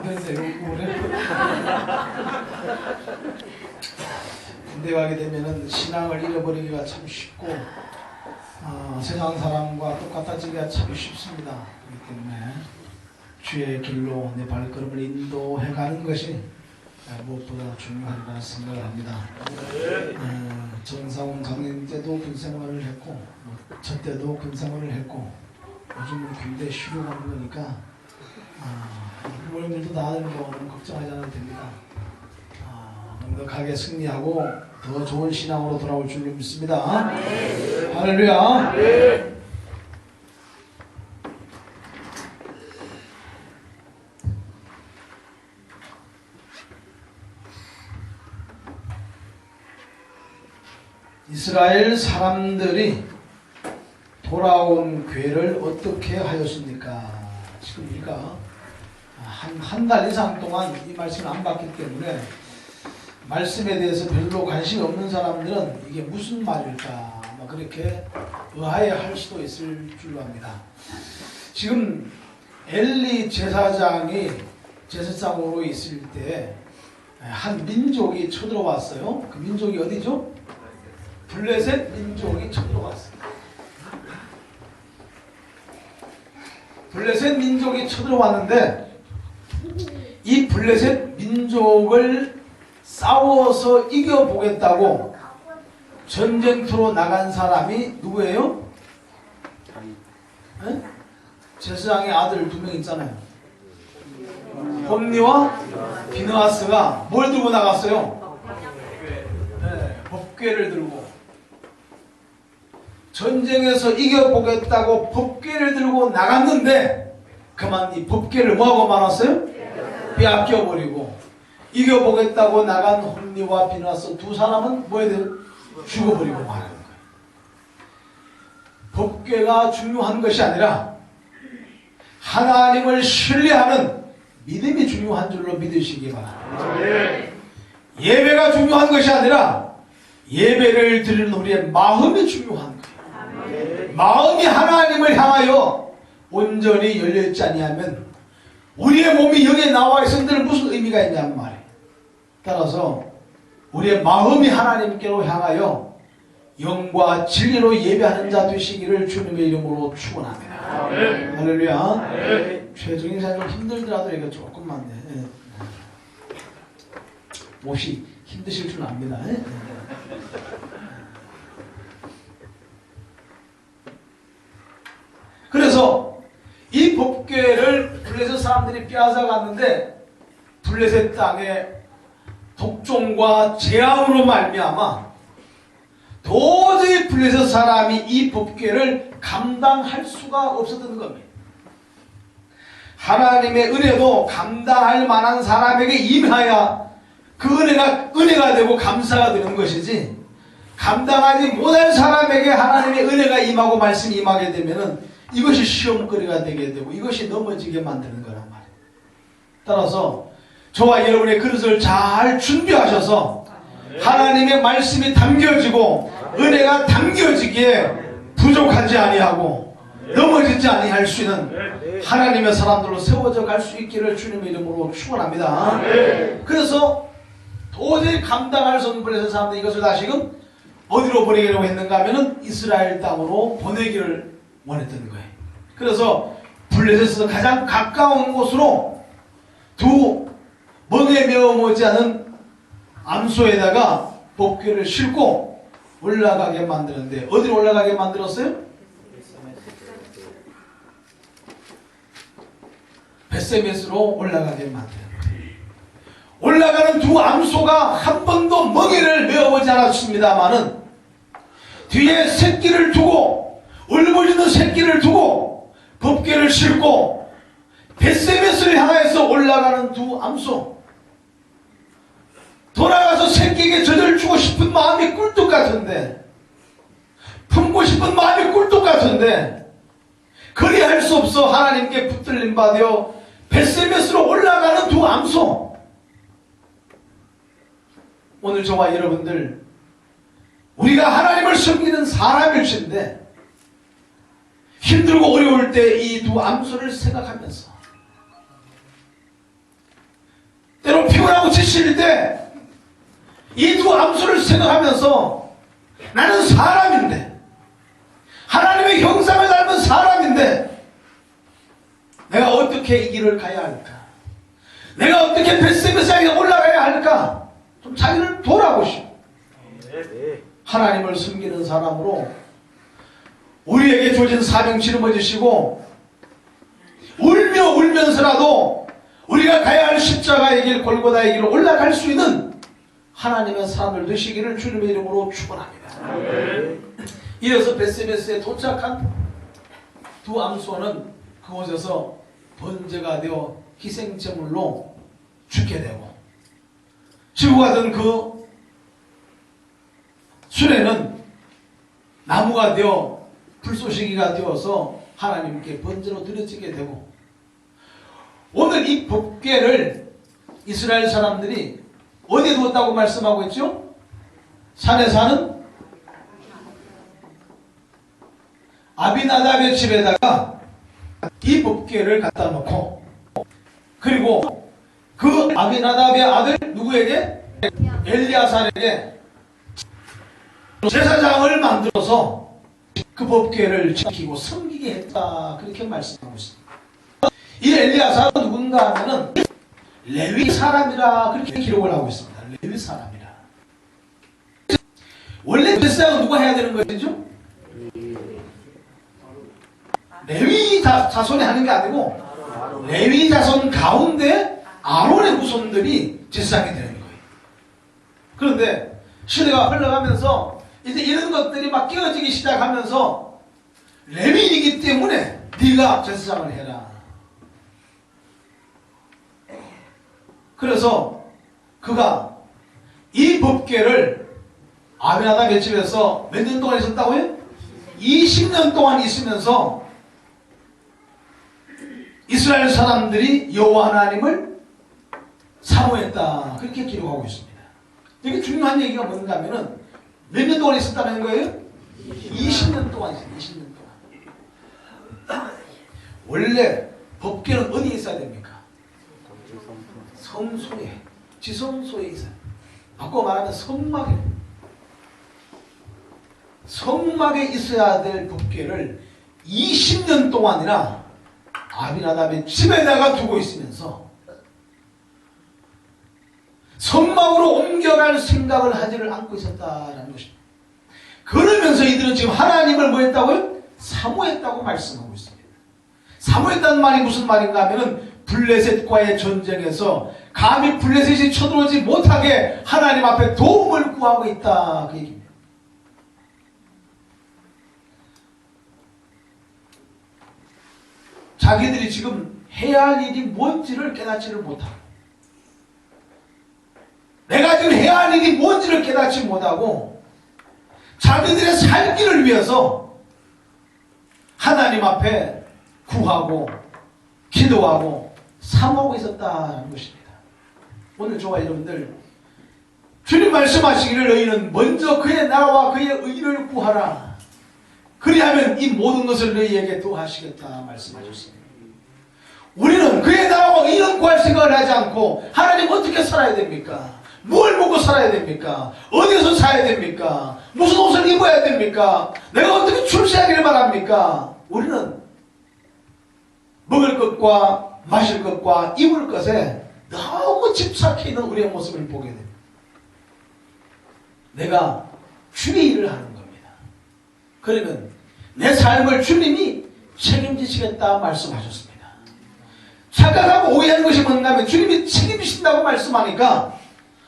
되세요? 군대 가게 되면은 신앙을 잃어버리기가 참 쉽고 세상 사람과 똑같아지기가 참 쉽습니다. 그렇기 때문에 주의 길로 내 발걸음을 인도해가는 것이 무엇보다 중요하리라 생각을 합니다. 정상훈 강림 때도 군 생활을 했고 저 때도 군 생활을 했고 요즘은 군대 쉬러 가는 거니까 부모님들도 나는 뭐 걱정하지 않아도 됩니다. 넉넉하게 승리하고 더 좋은 신앙으로 돌아올 줄 믿습니다. 할렐루야. 이스라엘 사람들이 돌아온 괴를 어떻게 하였습니까? 지금 우리가 한 달 이상 동안 이 말씀을 안 봤기 때문에 말씀에 대해서 별로 관심이 없는 사람들은 이게 무슨 말일까 그렇게 의아해할 수도 있을 줄로 압니다. 지금 엘리 제사장이 제사장으로 있을 때 한 민족이 쳐들어왔어요. 그 민족이 어디죠? 블레셋 민족이 쳐들어왔어요. 블레셋 민족이 쳐들어왔는데 이 블레셋 민족을 싸워서 이겨보겠다고 전쟁터로 나간 사람이 누구예요? 네? 제사장의 아들 2명 있잖아요. 홈니와 비느하스가 뭘 들고 나갔어요? 네, 법궤를 들고 전쟁에서 이겨보겠다고 법궤를 들고 나갔는데 그만 이 법궤를 뭐하고 말았어요? 빼앗겨버리고 이겨보겠다고 나간 홈니와 비느하스 두 사람은 뭐에 대해 죽어버리고 말하는 거예요. 법궤가 중요한 것이 아니라 하나님을 신뢰하는 믿음이 중요한 줄로 믿으시기 바랍니다. 예배가 중요한 것이 아니라 예배를 드리는 우리의 마음이 중요한 거예요. 마음이 하나님을 향하여 온전히 열려있지 아니하면 우리의 몸이 여기에 나와 있은들 무슨 의미가 있냐는 말이에요. 따라서 우리의 마음이 하나님께로 향하여 영과 진리로 예배하는 자 되시기를 주님의 이름으로 축원합니다. 할렐루야. 최종인 사람 좀 힘들더라도 이거 조금만 몹시 힘드실 줄 압니다. 그래서 이 법궤를 블레셋 사람들이 빼앗아 갔는데 블레셋 땅에 독종과 재앙으로 말미암아 도저히 블레셋 사람이 이 법궤를 감당할 수가 없었던 겁니다. 하나님의 은혜도 감당할 만한 사람에게 임하여 그 은혜가 되고 감사가 되는 것이지 감당하지 못할 사람에게 하나님의 은혜가 임하고 말씀이 임하게 되면은 이것이 시험거리가 되게 되고 이것이 넘어지게 만드는 거란 말이에요. 따라서 저와 여러분의 그릇을 잘 준비하셔서 하나님의 말씀이 담겨지고 은혜가 담겨지기에 부족하지 아니하고 넘어지지 아니할 수 있는 하나님의 사람들로 세워져 갈 수 있기를 주님의 이름으로 축원합니다. 그래서 도저히 감당할 수 없는 블레셋 사람들이 이것을 다시금 어디로 보내기로 했는가 하면은 이스라엘 땅으로 보내기를 원했던 거예요. 그래서 블레셋에서 가장 가까운 곳으로 두 멍에 메어 못지않은 암소에다가 법궤를 싣고 올라가게 만드는데 어디로 올라가게 만들었어요? 벳세메스로 올라가게 만드는 거예요. 올라가는 두 암소가 한 번도 멍에를 메어보지 않았습니다마는 뒤에 새끼를 두고 울부짖는 새끼를 두고 법궤를 싣고 벳세메스를 향해서 올라가는 두 암소 돌아가서 새끼에게 젖을 주고 싶은 마음이 꿀뚝 같은데 품고 싶은 마음이 꿀뚝 같은데 그리할 수 없어 하나님께 붙들림 받아 벳세메스로 올라가는 두 암소. 오늘 저와 여러분들 우리가 하나님을 섬기는 사람일진데 힘들고 어려울 때 이 두 암소를 생각하면서 부딪힐 때 이 두 암소를 생각하면서 나는 사람인데, 하나님의 형상을 닮은 사람인데 내가 어떻게 이 길을 가야 할까? 내가 어떻게 벳세메스에 올라가야 할까? 좀 자기를 돌아보시오. 하나님을 섬기는 사람으로 우리에게 주어진 사명 짊어지시고 울며 울면서라도 우리가 가야 할 십자가의 길, 골고다의 길을 올라갈 수 있는 하나님의 사람들 되시기를 주님의 이름으로 축원합니다. 이어서 벳세메스에 도착한 두 암소는 그곳에서 번제가 되어 희생제물로 죽게 되고, 지고 가던 그 수레는 나무가 되어 불쏘시개가 되어서 하나님께 번제로 드려지게 되고, 오늘 이 법궤를 이스라엘 사람들이 어디에 두었다고 말씀하고 있죠? 산에 사는 아비나답의 집에다가 이 법궤를 갖다 놓고, 그리고 그 아비나답의 아들 누구에게? 엘리아살에게 제사장을 만들어서 그 법궤를 지키고 섬기게 했다, 그렇게 말씀하고 있습니다. 이 엘리아살은 누군가 하면은 레위 사람이라 그렇게 기록을 하고 있습니다. 레위 사람이라. 원래 제사장은 누가 해야 되는 것이죠? 레위 자손이 하는 게 아니고 레위 자손 가운데 아론의 후손들이 제사장이 되는 거예요. 그런데 시대가 흘러가면서 이제 이런 것들이 막 깨어지기 시작하면서 레위이기 때문에 네가 제사장을 해라. 그래서 그가 이 법궤를 아비나답의 집에서 몇 년 동안 있었다고요? 20년 동안 있으면서 이스라엘 사람들이 여호와 하나님을 사모했다, 그렇게 기록하고 있습니다. 되게 중요한 얘기가 뭔가 하면은 몇 년 동안 있었다는 거예요? 20년 동안 있어요. 20년 동안. 원래 법궤는 어디에 있어야 됩니까? 성소에, 지성소에 있어요. 바꿔 말하면 성막에 있어야 될 법궤를 20년 동안이나 아비나답의 집에다가 두고 있으면서 성막으로 옮겨갈 생각을 하지를 않고 있었다라는 것입니다. 그러면서 이들은 지금 하나님을 뭐 했다고요? 사모했다고 말씀하고 있습니다. 사모했다는 말이 무슨 말인가 하면은 블레셋과의 전쟁에서 감히 블레셋이 쳐들어오지 못하게 하나님 앞에 도움을 구하고 있다, 그 얘기입니다. 자기들이 지금 해야 할 일이 뭔지를 깨닫지를 못하고, 내가 지금 해야 할 일이 뭔지를 깨닫지 못하고 자기들의 살기를 위해서 하나님 앞에 구하고 기도하고 사모하고 있었다는 것입니다. 오늘 저와 여러분들, 주님 말씀하시기를 너희는 먼저 그의 나라와 그의 의를 구하라, 그리하면 이 모든 것을 너희에게 더하시겠다 말씀하셨습니다. 우리는 그의 나라와 의를 구할 생각을 하지 않고 하나님 어떻게 살아야 됩니까? 뭘 먹고 살아야 됩니까? 어디에서 사야 됩니까? 무슨 옷을 입어야 됩니까? 내가 어떻게 출세하기를 바랍니까? 우리는 먹을 것과 마실 것과 입을 것에 너무 집착해 있는 우리의 모습을 보게 됩니다. 내가 주의 일을 하는 겁니다. 그러면 내 삶을 주님이 책임지시겠다 말씀하셨습니다. 착각하고 오해하는 것이 뭔가 하면 주님이 책임지신다고 말씀하니까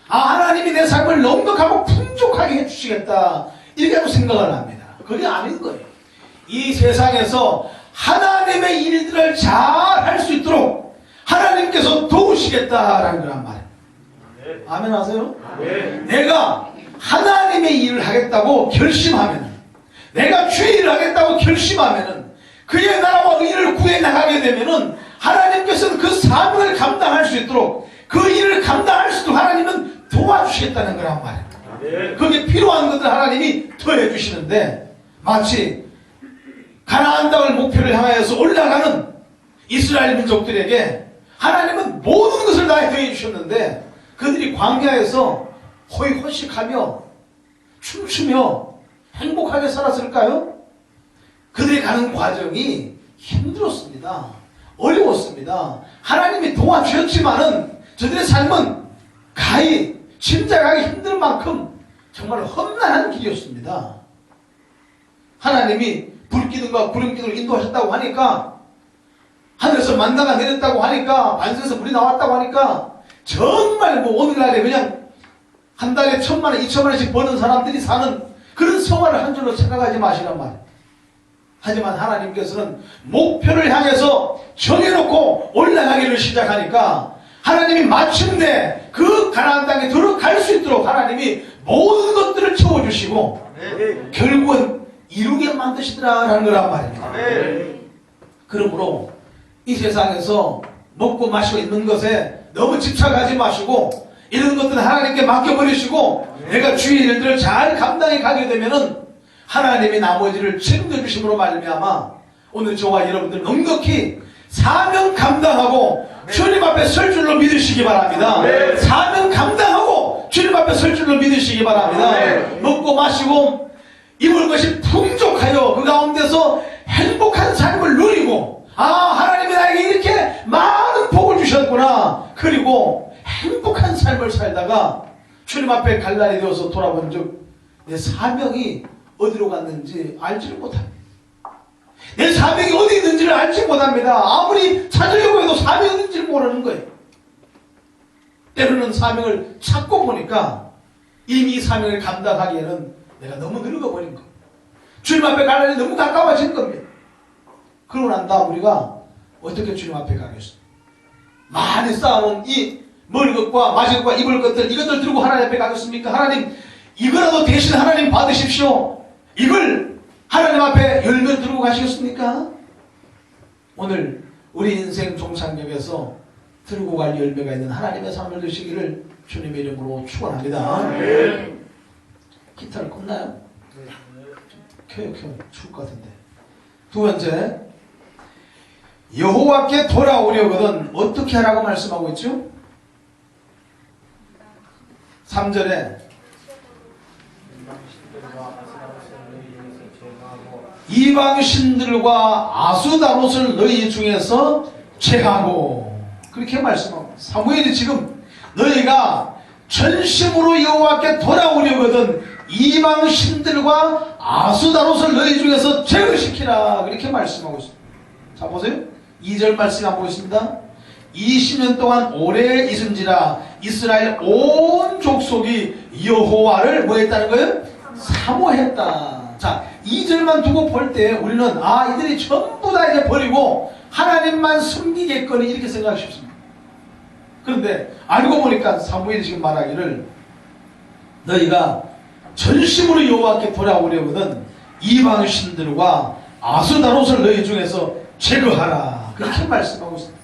하나님이 내 삶을 넉넉하고 풍족하게 해주시겠다, 이렇게 하고 생각을 합니다. 그게 아닌 거예요. 이 세상에서 하나님의 일들을 잘 할 수 있도록 하나님께서 도우시겠다라는 거란 말이에요. 아멘 하세요? 내가 하나님의 일을 하겠다고 결심하면, 내가 주의 일을 하겠다고 결심하면, 그의 나라와 의를 구해 나가게 되면은 하나님께서는 그 사명을 감당할 수 있도록, 그 일을 감당할 수 있도록 하나님은 도와주시겠다는 거란 말이에요. 거기에 필요한 것들 하나님이 더해 주시는데, 마치 가나안 땅을 목표를 향하여서 올라가는 이스라엘 민족들에게 하나님은 모든 것을 다 더해 주셨는데 그들이 광야에서 호의호식하며 춤추며 행복하게 살았을까요? 그들이 가는 과정이 힘들었습니다. 어려웠습니다. 하나님이 도와주셨지만은 저들의 삶은 가히 짐작하기 힘들 만큼 정말 험난한 길이었습니다. 하나님이 불기둥과 구름기둥을 인도하셨다고 하니까, 하늘에서 만나가 내렸다고 하니까, 반석에서 물이 나왔다고 하니까 정말 뭐 오늘날에 그냥 한 달에 1,000만 원, 2,000만 원씩 버는 사람들이 사는 그런 생활을 한 줄로 생각하지 마시란 말이에요. 하지만 하나님께서는 목표를 향해서 정해놓고 올라가기를 시작하니까 하나님이 마침내 그 가나안 땅에 들어갈 수 있도록 하나님이 모든 것들을 채워주시고 결국은 이루게 만드시더라라는 거란 말입니다. 그러므로 이 세상에서 먹고 마시고 있는 것에 너무 집착하지 마시고 이런 것들은 하나님께 맡겨버리시고 내가 주의 일들을 잘 감당해 가게 되면은 하나님이 나머지를 책임져주심으로 말미암아 오늘 저와 여러분들 넉넉히 사명 감당하고 주님 앞에 설 줄로 믿으시기 바랍니다. 사명 감당하고 주님 앞에 설 줄로 믿으시기 바랍니다. 먹고 마시고 입을 것이 풍족하여 그 가운데서 행복한 삶을 누리고, 아, 하나님이 나에게 이렇게 많은 복을 주셨구나, 그리고 행복한 삶을 살다가 주님 앞에 갈 날이 되어서 돌아본 적 내 사명이 어디로 갔는지 알지를 못합니다. 내 사명이 어디 있는지를 알지 못합니다. 아무리 찾으려고 해도 사명이 어딘지를 모르는 거예요. 때로는 사명을 찾고 보니까 이미 이 사명을 감당하기에는 내가 너무 늙어버린 거예요. 주님 앞에 갈 날이 너무 가까워진 겁니다. 그러고 난 다음 우리가 어떻게 주님 앞에 가겠습니까? 많이 쌓아놓은 이 먹을 것과 마실 것과 입을 것들, 이것들 들고 하나님 앞에 가겠습니까? 하나님, 이거라도 대신 하나님 받으십시오. 이걸 하나님 앞에 열면 들고 가시겠습니까? 오늘 우리 인생 종착역에서 들고 갈 열매가 있는 하나님의 삶을 되시기를 주님의 이름으로 축원합니다. 기타를 껐나요? 켜요. 추울 것 같은데. 두 번째, 여호와께 돌아오려거든 어떻게 하라고 말씀하고 있죠? 3절에 이방신들과 아수다롯을 너희 중에서 제하고, 그렇게 말씀하고, 사무엘이 지금 너희가 전심으로 여호와께 돌아오려거든 이방신들과 아수다롯을 너희 중에서 제거시키라, 그렇게 말씀하고 있습니다. 자 보세요. 2절 말씀 한번 보겠습니다. 20년 동안 오래 있은지라 이스라엘 온 족속이 여호와를 뭐 했다는 거예요? 사모했다. 자, 2절만 두고 볼 때 우리는 아, 이들이 전부 다 이제 버리고 하나님만 섬기겠거니 이렇게 생각하기 쉽습니다. 그런데 알고 보니까 사무엘이 지금 말하기를 너희가 전심으로 여호와께 돌아오려거든 이방신들과 아수다롯을 너희 중에서 제거하라, 그렇게 말씀하고 있습니다.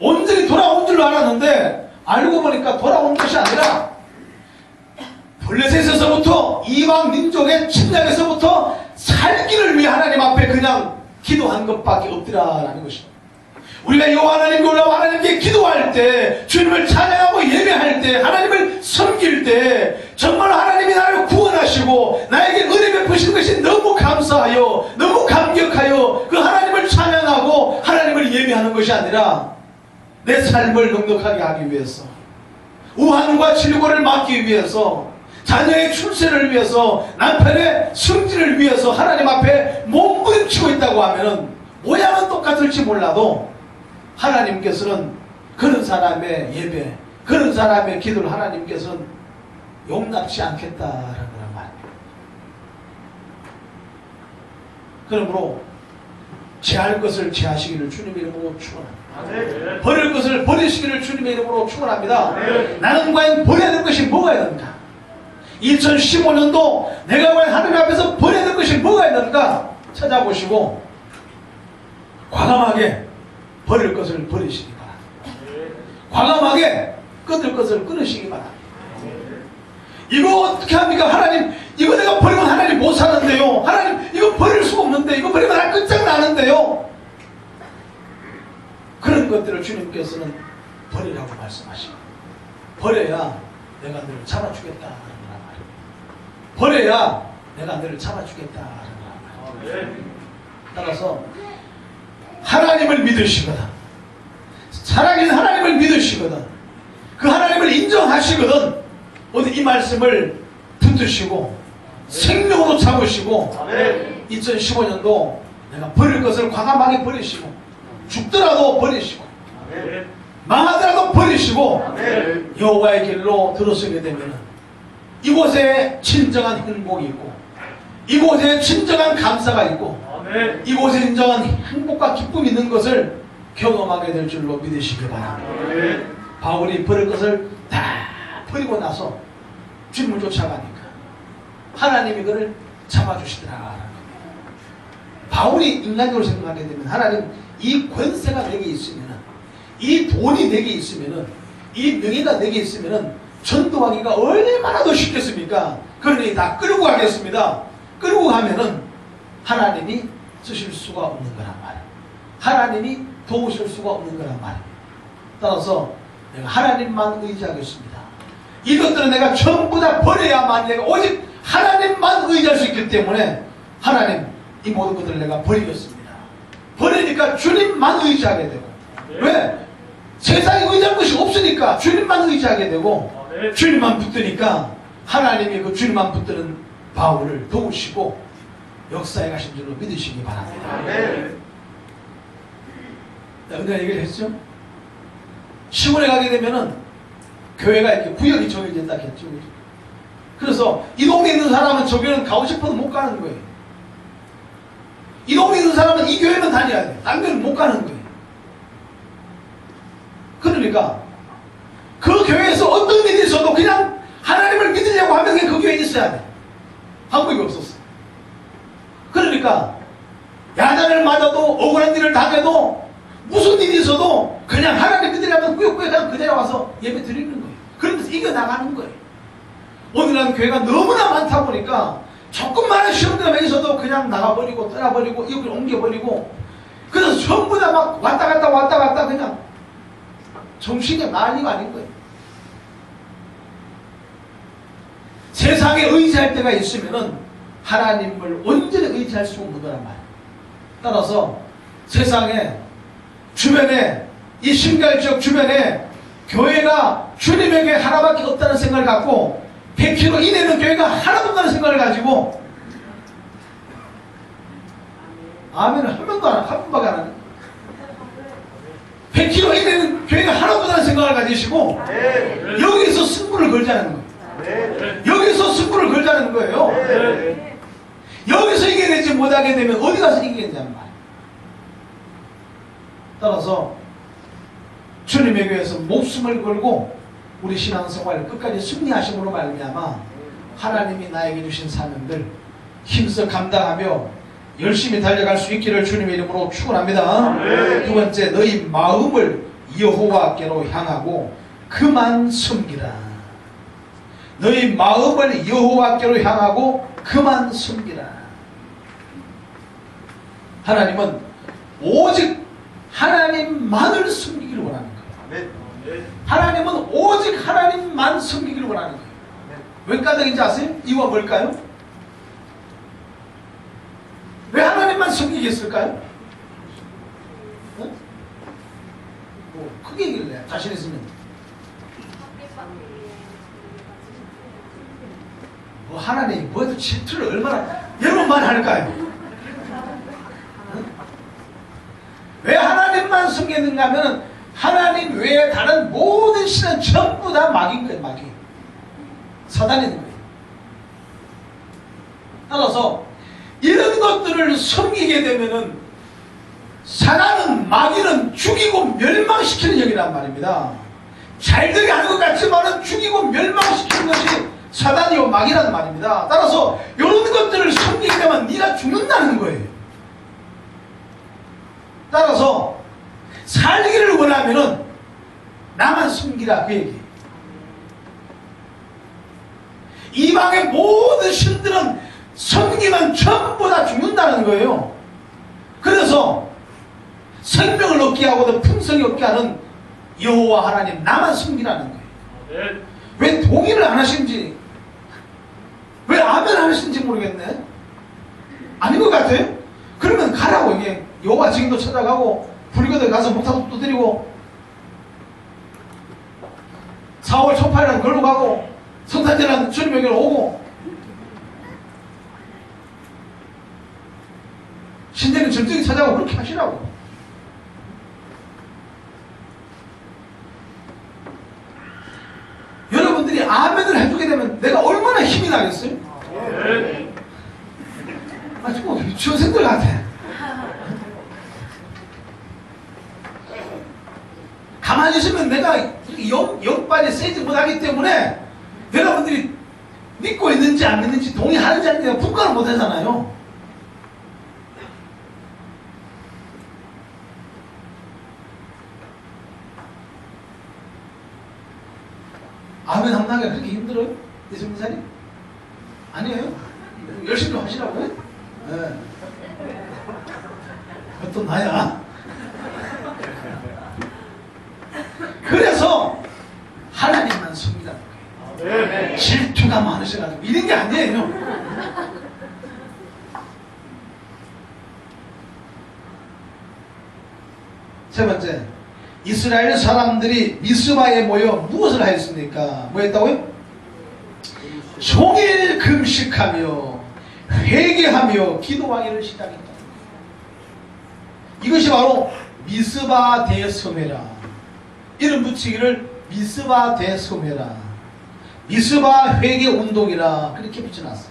온전히 돌아온 줄로 알았는데 알고 보니까 돌아온 것이 아니라 블레셋에서부터 이방 민족의 침략에서부터 살기를 위해 하나님 앞에 그냥 기도한 것밖에 없더라라는 것입니다. 우리가 여호와 하나님께 올라와 하나님께 기도할 때, 주님을 찬양하고 예배할 때, 하나님을 섬길 때 정말 하나님이 나를 구원하시고 나에게 은혜 베푸신 것이 너무 감사하여, 너무 감격하여 그 하나님을 찬양하고 하나님을 예배하는 것이 아니라 내 삶을 넉넉하게 하기 위해서, 우환과 질고를 막기 위해서, 자녀의 출세를 위해서, 남편의 승진을 위해서 하나님 앞에 몸부림치고 있다고 하면은 모양은 똑같을지 몰라도 하나님께서는 그런 사람의 예배, 그런 사람의 기도를 하나님께서는 용납치 않겠다라는 거란 말입니다. 그러므로 제할 것을 제하시기를 주님의 이름으로 축원합니다. 버릴 것을 버리시기를 주님의 이름으로 축원합니다. 나는 과연 버려야 될 것이 뭐가 있는가? 2015년도 내가 과연 하나님 앞에서 버려야 될 것이 뭐가 있는가 찾아보시고 과감하게 버릴 것을 버리시기 바랍니다. 과감하게 끊을 것을 끊으시기 바랍니다. 이거 어떻게 합니까? 하나님, 이거 내가 버리면 하나님 못 사는데요. 하나님, 이거 버릴 수가 없는데, 이거 버리면 나 끝장나는데요. 그런 것들을 주님께서는 버리라고 말씀하시고, 버려야 내가 너를 잡아주겠다 하는 말이에요. 버려야 내가 너를 잡아주겠다 하는 말이에요. 따라서 하나님을 믿으시거든, 살아계신 하나님을 믿으시거든, 그 하나님을 인정하시거든, 오늘 이 말씀을 붙드시고 생명으로 잡으시고 2015년도 내가 버릴 것을 과감하게 버리시고, 죽더라도 버리시고 망하더라도 버리시고 여호와의 길로 들어서게 되면 이곳에 진정한 행복이 있고, 이곳에 진정한 감사가 있고, 이곳에 진정한 행복과 기쁨이 있는 것을 경험하게 될 줄로 믿으시기 바랍니다. 바울이 버릴 것을 다 버리고 나서 주님을 쫓아가니까 하나님이 그를 잡아주시더라. 바울이 인간적으로 생각하게 되면, 하나님 이 권세가 내게 있으면, 이 돈이 내게 있으면, 이 명예가 내게 있으면 전도하기가 얼마나 더 쉽겠습니까? 그러니 다 끌고 가겠습니다. 끌고 가면은 하나님이 쓰실 수가 없는 거란 말이에요. 하나님이 도우실 수가 없는 거란 말이에요. 따라서 내가 하나님만 의지하겠습니다. 이것들은 내가 전부 다 버려야만, 내가 오직 하나님만 의지할 수 있기 때문에 하나님 이 모든 것들을 내가 버리겠습니다. 버리니까 주님만 의지하게 되고, 왜? 세상에 의지할 것이 없으니까 주님만 의지하게 되고, 주님만 붙드니까 하나님이 그 주님만 붙드는 바울을 도우시고 역사에 가신 줄로 믿으시기 바랍니다. 은혜가 얘기를 했죠? 시골에 가게 되면은 교회가 이렇게 구역이 정해진다 했죠. 그래서 이 동네에 있는 사람은 저 교회는 가고 싶어도 못 가는 거예요. 이 동네에 있는 사람은 이 교회는 다녀야 돼. 다른 교회는 못 가는 거예요. 그러니까 그 교회에서 어떤 일이 있어도 그냥 하나님을 믿으려고 하면 그냥 그 교회에 있어야 돼. 방법이 없었어. 그러니까 야단을 맞아도 억울한 일을 당해도 무슨 일이 있어도 그냥 하나님 믿으려면 꾸역꾸역 그냥 그대로 와서 예배 드리는 거예요. 그러면서 이겨나가는 거예요. 오늘은 교회가 너무나 많다 보니까 조금만한 시험들만 있어도 그냥 나가버리고 떠나버리고 이걸 옮겨버리고, 그래서 전부 다 막 왔다 갔다 그냥 정신이 난리가 아닌 거예요. 세상에 의지할 때가 있으면은 하나님을 온전히 의지할 수 없는 거란 말이에요. 따라서 세상에 주변에, 이 신갈지역 주변에 교회가 주님에게 하나밖에 없다는 생각을 갖고 100km 이내는 교회가 하나도 없다는 생각을 가지고, 아멘을 한 번도 한 번밖에 안 하네. 100km 이내는 교회가 하나도 없다는 생각을 가지시고 여기서 승부를 걸자는 거예요. 여기서 승부를 걸자는 거예요. 여기서 이겨내지 못하게 되면 어디 가서 이기겠냐는 말이에요. 따라서 주님의 교회에서 목숨을 걸고 우리 신앙생활을 끝까지 승리하심으로 말미암아 하나님이 나에게 주신 사명들 힘써 감당하며 열심히 달려갈 수 있기를 주님의 이름으로 축원합니다. 두 번째, 너희 마음을 여호와께로 향하고 그만 섬기라. 너희 마음을 여호와께로 향하고 그만 섬기라. 하나님은 오직 하나님만을 섬기기를 원하는 거예요. 하나님은 오직 하나님만 섬기기를 원하는 거예요. 왜 까닭인지 아세요? 이유가 뭘까요? 왜 하나님만 섬기겠을까요? 어? 뭐 크게 얘기를 해. 자신 있으면. 뭐 하나님이 뭐해도 질투를 얼마나 여러 번 할까요? 어? 왜 하나님만 섬기는가 하면 하나님 외에 다른 모든 신은 전부 다 막인 거예요. 막이. 사단인 거예요. 따라서 이런 것들을 섬기게 되면은 사단은, 마귀는 죽이고 멸망시키는 영이란 말입니다. 잘되게 하는 것 같지만은 죽이고 멸망시키는 것이 사단이요 마귀란 말입니다. 따라서 이런 것들을 섬기게 되면 네가 죽는다는 거예요. 따라서 살기를 원하면은 나만 섬기라 그 얘기예요. 이방의 모든 신들은 섬기면 전부 다 죽는다는 거예요. 그래서 생명을 얻게 하고도 품성이 없게 하는 여호와 하나님 나만 섬기라는 거예요. 왜 동의를 안 하신지, 왜 아멘 안 하신지 모르겠네. 아닌 것 같아요. 그러면 가라고. 이게 여호와 증인도 찾아가고 불교도에 가서 목탁도 드리고 4월 초파일은 걸로 가고 성탄절은 주님에게 오고 신대는 점쟁이 찾아가고 그렇게 하시라고. 여러분들이 아멘을 해주게 되면 내가 얼마나 힘이 나겠어요? 아, 정말 유치원생들 같아. 가만히 있으면 내가 역발이 세지 못하기 때문에 여러분들이 믿고 있는지 안 믿는지 동의하는지 안 믿는지 분간을 못 하잖아요. 아멘 한번 하기가 그렇게 힘들어요? 내 정신살이? 아니에요? 열심히 좀 하시라고요? 네. 그것도 나야. 그래서 하나님만 섬기라는 거예요. 질투가 많으셔가지고 이런 게 아니에요. 세 번째, 이스라엘 사람들이 미스바에 모여 무엇을 하였습니까? 뭐 했다고요? 종일 금식하며 회개하며 기도하기를 시작했다. 이것이 바로 미스바 대소매라. 이름 붙이기를 미스바 대소매라, 미스바 회개 운동이라 그렇게 붙여놨어.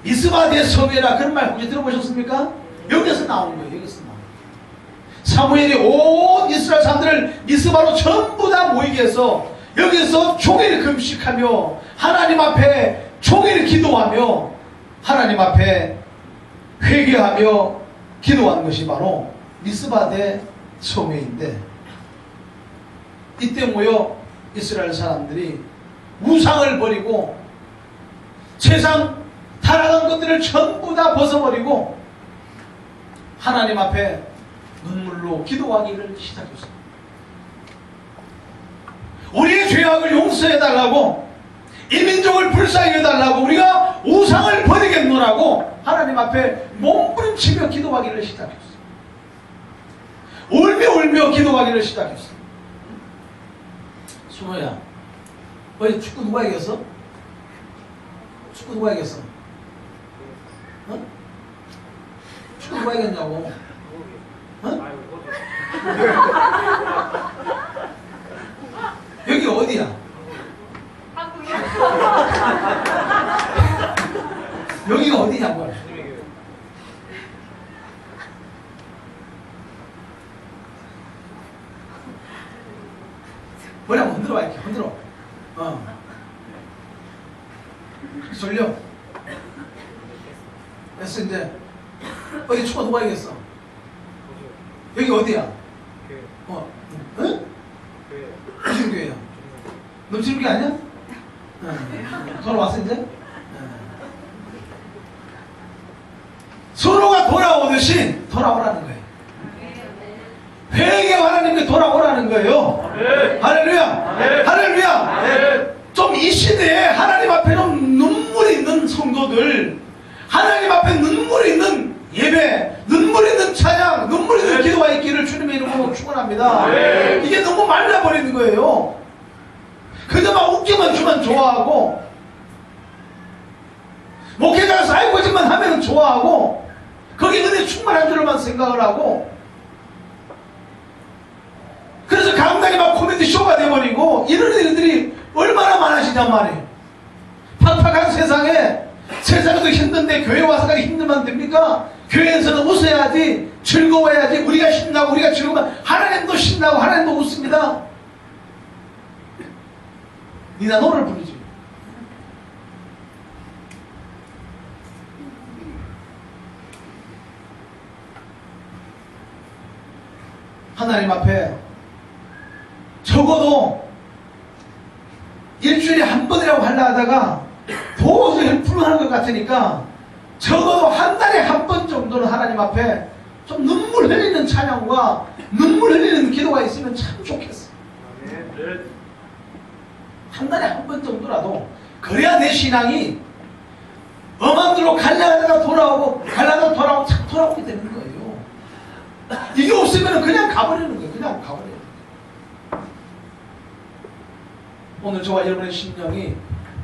미스바 대소매라 그런 말 혹시 들어보셨습니까? 여기서 나온 거예요. 여기서 나온 거예요. 사무엘이 온 이스라엘 사람들을 미스바로 전부 다 모이게 해서 여기서 종일 금식하며 하나님 앞에 종일 기도하며 하나님 앞에 회개하며 기도한 것이 바로 미스바 대소매인데, 이때 모여 이스라엘 사람들이 우상을 버리고 세상 타락한 것들을 전부 다 벗어버리고 하나님 앞에 눈물로 기도하기를 시작했습니다. 우리의 죄악을 용서해달라고, 이 민족을 불쌍히해달라고, 우리가 우상을 버리겠노라고 하나님 앞에 몸부림치며 기도하기를 시작했어요. 울며 기도하기를 시작했어요. 순호야, 어제 축구 누가 이겼어? 축구 누가 이겼어? 어? 축구 누가 이겼냐고? 어? 여기 어디야? 여기가 어디냐고요? 머리 한번 흔들어봐. 이렇게 흔들어. 졸려. 됐어. 이제 어디 축구 누가 이겼어? 여기 어디야? 응? 무슨 교회야? 넘치는 게 아니야? 돌아왔어 이제? 서로가 돌아오듯이 돌아오라는 거예요. 회개 하나님께 돌아오라는 거예요. 할렐루야! 할렐루야! 좀 이 시대에 하나님 앞에 좀 눈물이 있는 성도들, 하나님 앞에 눈물이 있는 예배, 눈물이 있는 찬양, 눈물이 있는 기도가 있기를 주님의 이름으로 축원합니다. 이게 너무 말라버리는 거예요. 그저 막 웃기만 주면 좋아하고, 목회자가 사회고집만 하면 좋아하고, 거기 은혜 충만한 줄만 생각을 하고, 그래서 강당이 막 코미디 쇼가 돼버리고, 이런 일들이 얼마나 많아지냔 말이에요. 팍팍한 세상에, 세상도 힘든데 교회 와서까지 힘들면 됩니까? 교회에서는 웃어야지, 즐거워야지, 우리가 신나고 우리가 즐거우면 하나님도 신나고 하나님도 웃습니다. 니나 노래를 부르지. 하나님 앞에 적어도 일주일에 한 번이라고 하려 하다가 도저히 불가능한 것 같으니까 적어도 한 달에 한 번 정도는 하나님 앞에 좀 눈물 흘리는 찬양과 눈물 흘리는 기도가 있으면 참 좋겠어. 한 달에 한 번 정도라도. 그래야 내 신앙이 엄한 길로 갈라가다가 돌아오고 갈라다가 돌아오고 참 돌아오게 되는 거예요. 이게 없으면 그냥 가버리는 거예요. 그냥 가버려요. 오늘 저와 여러분의 심령이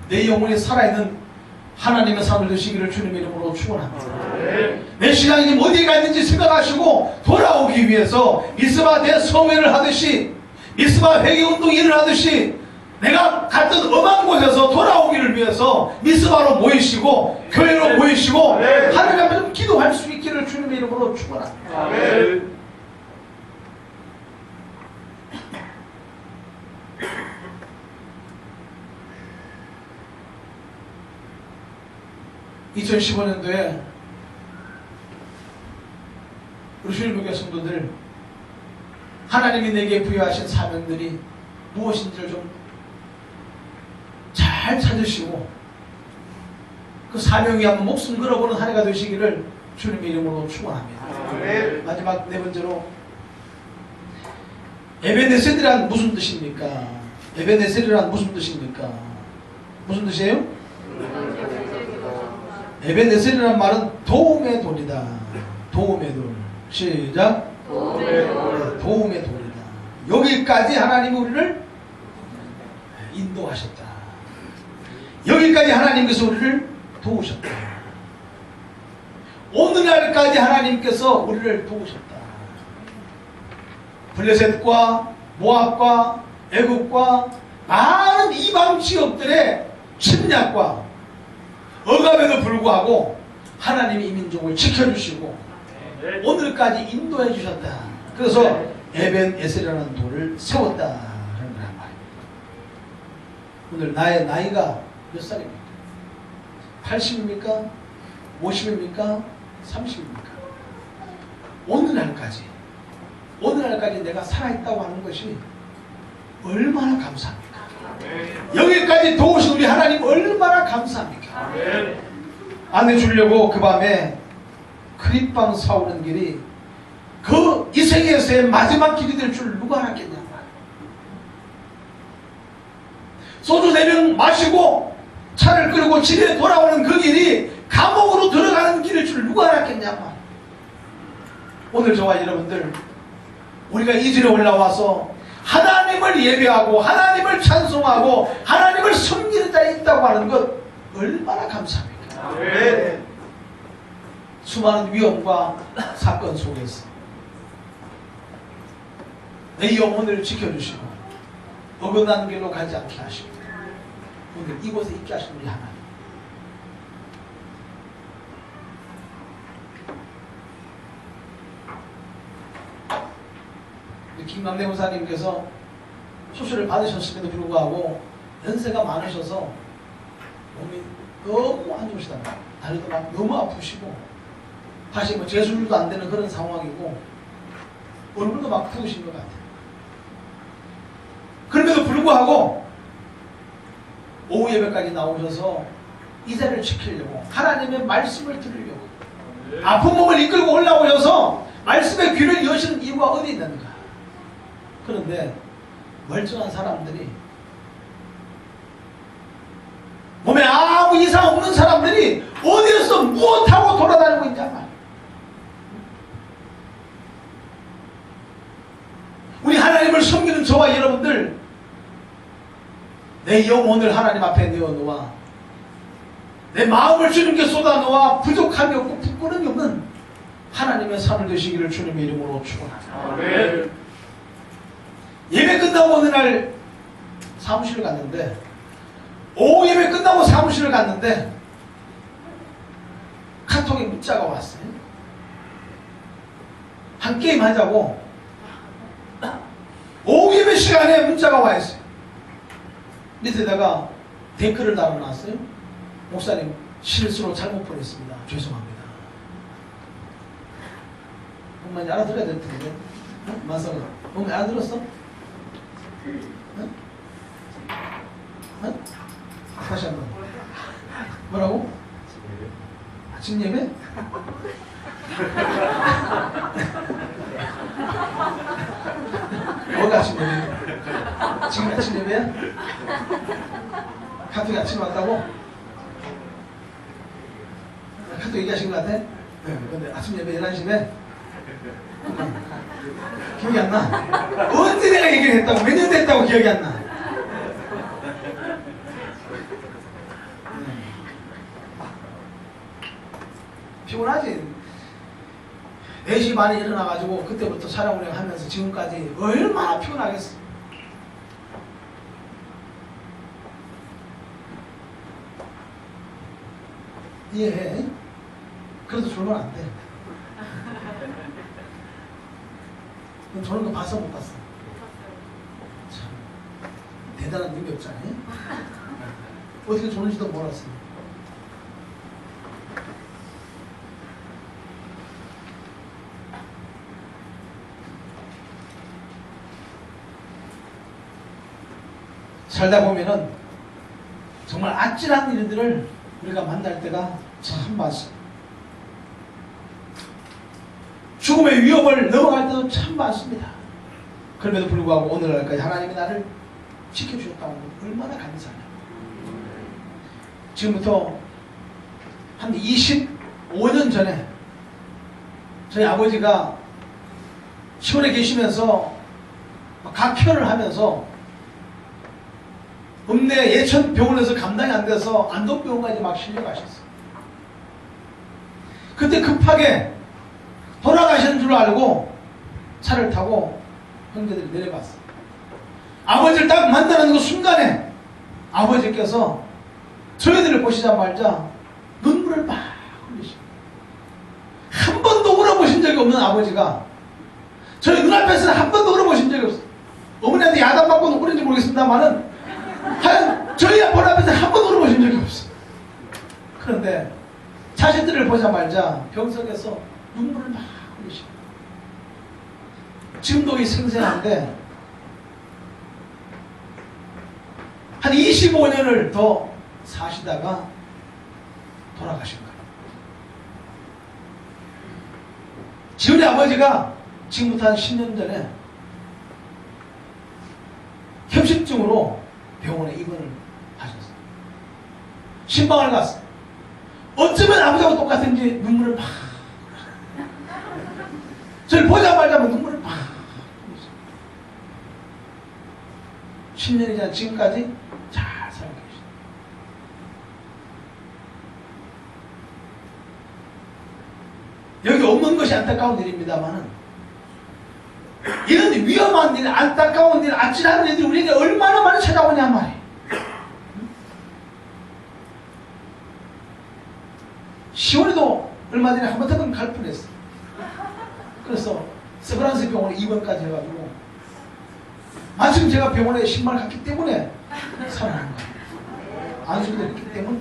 내 영혼이 살아있는 하나님의 삶을 되시기를 주님의 이름으로 축원합니다. 내 신앙이 지금 어디에 있는지 생각하시고 돌아오기 위해서 미스바 대성회를 하듯이 미스바 회개운동이 일어나듯이 내가 갔던 엄한 곳에서 돌아오기를 위해서 미스바로 모이시고 교회로 모이시고 하나님 앞에 기도할 수 있기를 주님의 이름으로 축원합니다. 아멘. 2015년도에 우리 주일교회 성도들 하나님이 내게 부여하신 사명들이 무엇인지를 좀 잘 찾으시고 그 사명이 한번 목숨 걸어보는 한 해가 되시기를 주님의 이름으로 축원합니다. 마지막 네 번째로 에베네셀이란 무슨 뜻입니까? 에베네셀이란 무슨 뜻입니까? 무슨 뜻이에요? 에베네셀이라는 말은 도움의 돌이다. 도움의 돌. 시작. 도움의 돌이다. 여기까지 하나님이 우리를 인도하셨다. 여기까지 하나님께서 우리를 도우셨다. 오늘날까지 하나님께서 우리를 도우셨다. 블레셋과 모압과 애굽과 많은 이방 지역들의 침략과 억압에도 불구하고 하나님이 이 민족을 지켜주시고 오늘까지 인도해 주셨다. 그래서 에벤에셀이라는 돌을 세웠다 하는 거란 말입니다. 오늘 나의 나이가 몇 살입니까? 80입니까? 50입니까? 30입니까? 오늘날까지 내가 살아있다고 하는 것이 얼마나 감사합니까? 여기까지 도우신 우리 하나님 얼마나 감사합니까? 아내 주려고 그 밤에 크립빵 사오는 길이 그 이 생에서의 마지막 길이 될 줄 누가 알았겠냐 말이야. 소주 4병 마시고 차를 끌고 집에 돌아오는 그 길이 감옥으로 들어가는 길일 줄 누가 알았겠냐 말이야. 오늘 저와 여러분들 우리가 이 절에 올라와서 하나님을 예배하고 하나님을 찬송하고 하나님을 섬기는 자에 있다고 하는 것 얼마나 감사합니까? 네. 수많은 위험과 사건 속에서 내 영혼을 지켜주시고 어긋나는 길로 가지 않게 하시고 오늘 이곳에 있게 하신 우리 하나님, 김남대 목사님께서 수술을 받으셨음에도 불구하고 연세가 많으셔서 몸이 너무 안 좋으시답니다. 다리도 막 너무 아프시고 다시 뭐 재수술도 안 되는 그런 상황이고 얼굴도 막 부으신 것 같아요. 그럼에도 불구하고 오후 예배까지 나오셔서 이 자리를 지키려고 하나님의 말씀을 들으려고 아픈 몸을 이끌고 올라오셔서 말씀의 귀를 여시는 이유가 어디 있는가? 그런데 멀쩡한 사람들이 몸에 아무 이상 없는 사람들이 어디에서 무엇하고 돌아다니고 있냐 말이야. 우리 하나님을 섬기는 저와 여러분들 내 영혼을 하나님 앞에 내어놓아 내 마음을 주님께 쏟아놓아 부족함이 없고 부끄러움이 없는 하나님의 삶을 되시기를 주님의 이름으로 축원합니다. 예배 끝나고 어느 날 사무실을 갔는데 오후 예배 끝나고 사무실을 갔는데 카톡에 문자가 왔어요. 한 게임 하자고 오후 예배 시간에 문자가 와 있어요. 밑에다가 댓글을 달아놨어요. 목사님 실수로 잘못 보냈습니다. 죄송합니다. 엄마 이제 알아들어야 될 텐데. 만성아 엄마 알아들었어? 다시 한번. 뭐라고? 아침 예배? 지금 아침 예배야? 카톡이 아침에 왔다고? 카톡 얘기하신 것 같아? 네, 근데 아침 예배 11시에 기억이 안 나. 언제 내가 얘기를 했다고, 몇 년 됐다고 기억이 안 나. 피곤하지. 4시 반에 일어나가지고 그때부터 촬영 운행하면서 지금까지 얼마나 피곤하겠어. 이해해? 그래도 졸면 안 돼. 넌 저런 거 봤어, 못 봤어? 참 대단한 능력자네. 어떻게 졸는지도 몰랐어. 살다 보면은 정말 아찔한 일들을 우리가 만날 때가 참 많습니다. 죽음의 위협을 넘어갈 때도 참 많습니다. 그럼에도 불구하고 오늘날까지 하나님이 나를 지켜주셨다고 하면 얼마나 감사하냐. 지금부터 한 25년 전에 저희 아버지가 시골에 계시면서 각 편을 하면서 읍내 예천 병원에서 감당이 안 돼서 안동병원까지 막 실려가셨어요. 그때 급하게 돌아가시는 줄 알고 차를 타고 형제들이 내려갔어요. 아버지를 딱 만나는 그 순간에 아버지께서 저희들을 보시자마자 눈물을 막 흘리시고, 한 번도 울어보신 적이 없는 아버지가 저희 눈앞에서는 한 번도 울어보신 적이 없어요. 어머니한테 야단맞고는 울은지 모르겠습니다만은 하여간 저희 본 앞에서 한 번도 울어보신 적이 없어요. 그런데 자식들을 보자마자 병석에서 눈물을 막 흘리시고, 지금도 이 생생한데 한 25년을 더 사시다가 돌아가신 거예요. 지훈이 아버지가 지금부터 한 10년 전에 협식증으로 병원에 입원을 하셨어요. 신방을 갔어요. 어쩌면 아버지하고 똑같은지 눈물을 막, 저를 보자마자 눈물을 막, 10년이 지난 지금까지 잘 살고 계십니다. 여기 없는 것이 안타까운 일입니다만은, 이런 위험한 일, 안타까운 일, 아찔한 일들이 우리에게 얼마나 많이 찾아오냐 말이에요. 시원이도 얼마 전에 한번더금 갈 뻔했어. 그래서 세브란스 병원에 입원까지 해가지고, 마침 제가 병원에 신발을 갔기 때문에 살아난 거예요. 안수기도 있기 때문에.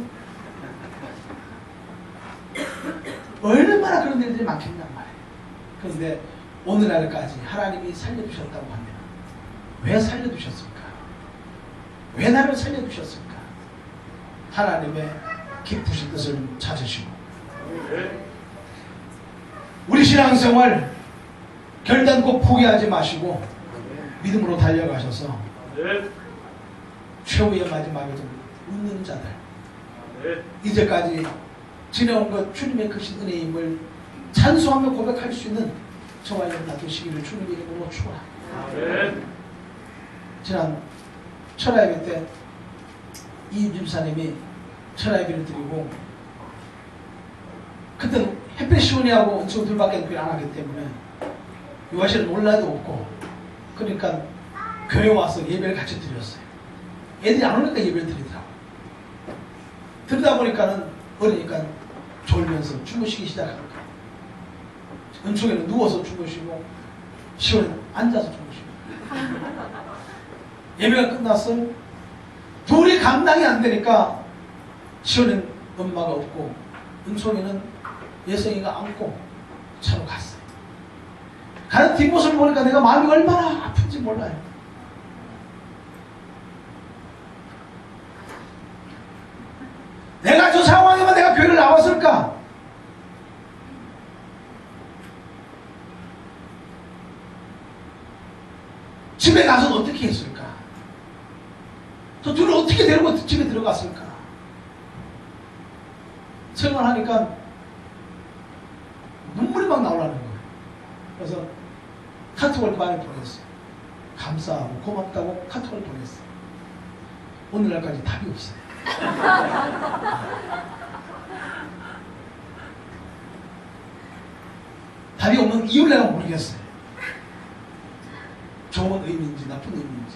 얼마나 그런 일들이 많겠냔 말이에요. 그런데 오늘날까지 하나님이 살려주셨다고 하면 왜 살려주셨을까? 왜 나를 살려주셨을까? 하나님의 깊으신 뜻을 찾으시고, 우리 신앙생활 결단코 포기하지 마시고 믿음으로 달려가셔서 최후의 마지막에도 웃는 자들, 이제까지 지내온 것 주님의 크신 은혜임을 찬송하며 고백할 수 있는 저와 여러분 되시기를 주님의 이름으로 축원합니다. 지난 철야예배 때 이윤 집사님이 철야예배를 드리고, 그때는 햇빛 시원이하고 은총 둘밖에 안 하기 때문에 유아실은 놀라도 없고, 그러니까 교회 와서 예배를 같이 드렸어요. 애들이 안 오니까 예배를 드리더라고요. 들다 보니까는 어리니까 졸면서 주무시기 시작한 거예요. 은총이는 누워서 주무시고, 시원이는 앉아서 주무시고. 예배가 끝났어요. 둘이 감당이 안 되니까 시원이는 엄마가 없고 은총이는 예성이가 안고 차로 갔어요. 가는 뒷모습을 보니까 내가 마음이 얼마나 아픈지 몰라요. 내가 저 상황이면 내가 교회를 나왔을까? 집에 가서는 어떻게 어떻게 했을까? 저 둘을 어떻게 데리고 집에 들어갔을까? 생각하니까 눈물이 막 나오려는 거예요. 그래서 카톡을 많이 보냈어요. 감사하고 고맙다고 카톡을 보냈어요. 오늘날까지 답이 없어요. 답이 없는 이유를 내가 모르겠어요. 좋은 의미인지 나쁜 의미인지,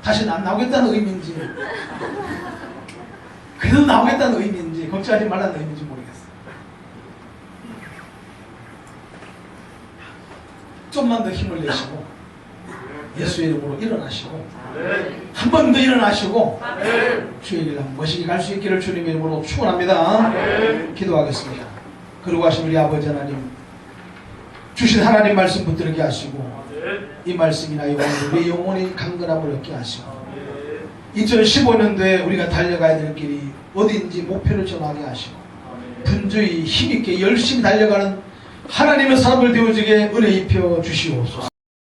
다시는 안 나오겠다는 의미인지, 그래도 나오겠다는 의미인지, 걱정하지 말라는 의미인지 모르겠어요. 좀만 더 힘을 내시고 예수의 이름으로 일어나시고 한 번 더 일어나시고 주의 길 멋있게 갈 수 있기를 주님의 이름으로 축원합니다. 기도하겠습니다. 그러고 하신 우리 아버지 하나님, 주신 하나님 말씀 붙들게 하시고 이 말씀이나 이 오늘 우리 영혼이 강건함을 얻게 하시고 2015년도에 우리가 달려가야 될 길이 어디인지 목표를 정하게 하시고 분주히 힘있게 열심히 달려가는 하나님의 사람을 되어지게 은혜 입혀 주시옵소서.